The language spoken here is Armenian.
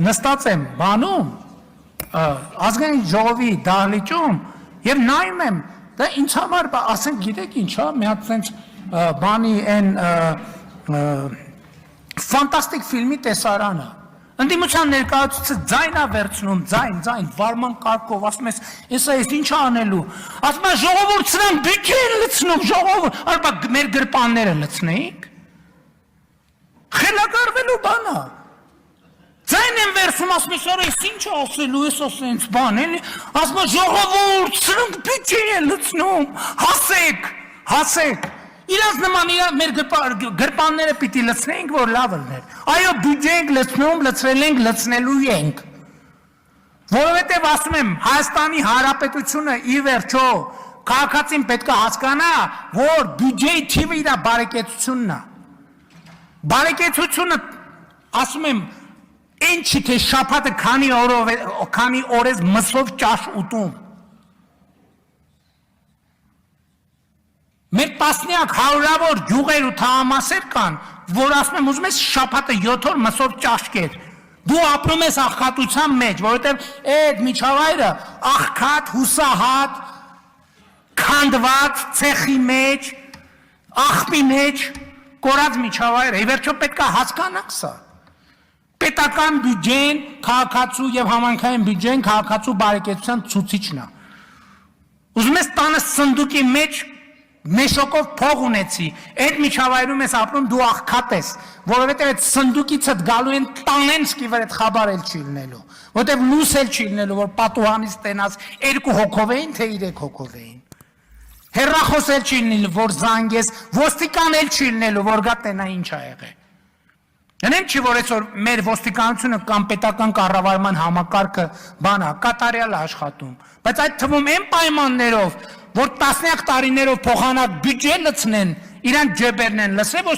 Նստած եմ բանում ազգային ժողովի դահլիճում եւ նայում եմ դա ինձ համար ասենք գիտեք ինչա մի հատ sense բանի այն ֆանտաստիկ ֆիլմի տեսարանը ընդդիմության ներկայացուցիչը ձայնա վերցնում ձայն վարման կարգով ասում ես էսա էս ինչ անելու ասում է ժողովուրդն բյուջեն լցնում ժողովուրդ արբա մեր գրպանները լցնեինք խելագարվելու բան է Ձայն եմ վերցում, ասում ես, արա, ես ինչ ասելու ես ասենց բան, էլի, ասում է, ժողովուրդ, սրունք բյուջեն է լցնում, հասեք, իրանց նման մեր գրպանները պիտի լցնեինք, որ լավ լներ, այո, բյուջե ենք լցնում, լցրել ենք, լցնելու ենք, որովհետև ասում եմ, Հայաստանի Հանրապետությունը ի վերջո, քաղաքացին պետք է հասկանա, որ բյուջեի թիվը իր բարեկեցությունն է, բարեկեցությունը, ասում եմ, Այն չի թե շաբաթը քանի օրես մսով ճաշ ուտում։ Մեր տասնյակ հարյուրավոր գյուղեր ու թաղամասեր կան, որ ասում եմ ուզում ես շաբաթը 7 օր մսով ճաշ կեր։ Դու ապրում ես աղքատության մեջ, որովհետև այդ միջավայրը աղքատ, հուսահատ, քանդված, ցեխի մեջ, աղբի մեջ կորած միջավայր է։ Ի վերջո պետք է հասկանաք սա։ Պետական բյուջեն, քաղաքացու եւ համայնքային բյուջեն քաղաքացու բարեկեցության ցուցիչն է։ Ուզում ես տանը սնդուկի մեջ մեշոկով փող ունեցի, այդ միջավայրում ես ապրում դու աղքատ ես, որովհետեւ այդ սնդուկիցդ գալու են տանեն սկի վրա այդ խաբարել չի լինելու, որովհետեւ լույս էլ չի լինելու, որ պատուհանից տենաս 2 հոգով էին, թե 3 հոգով էին։ Հեռախոս էլ չի լինելու, որ զանգես, ոստիկան էլ չի լինելու, որ գա տենա ինչ ա եղել։ Ենեմ չի, որ այսօր մեր ոստիկանությունը կամ պետական կառավարման համակարգը բանա, կատարյալ աշխատում, բայց այդ թվում են պայմաններով, որ տասնյակ տարիներով փոխանակ բյուջե լցնեն, իրան ջեբերն են լսել,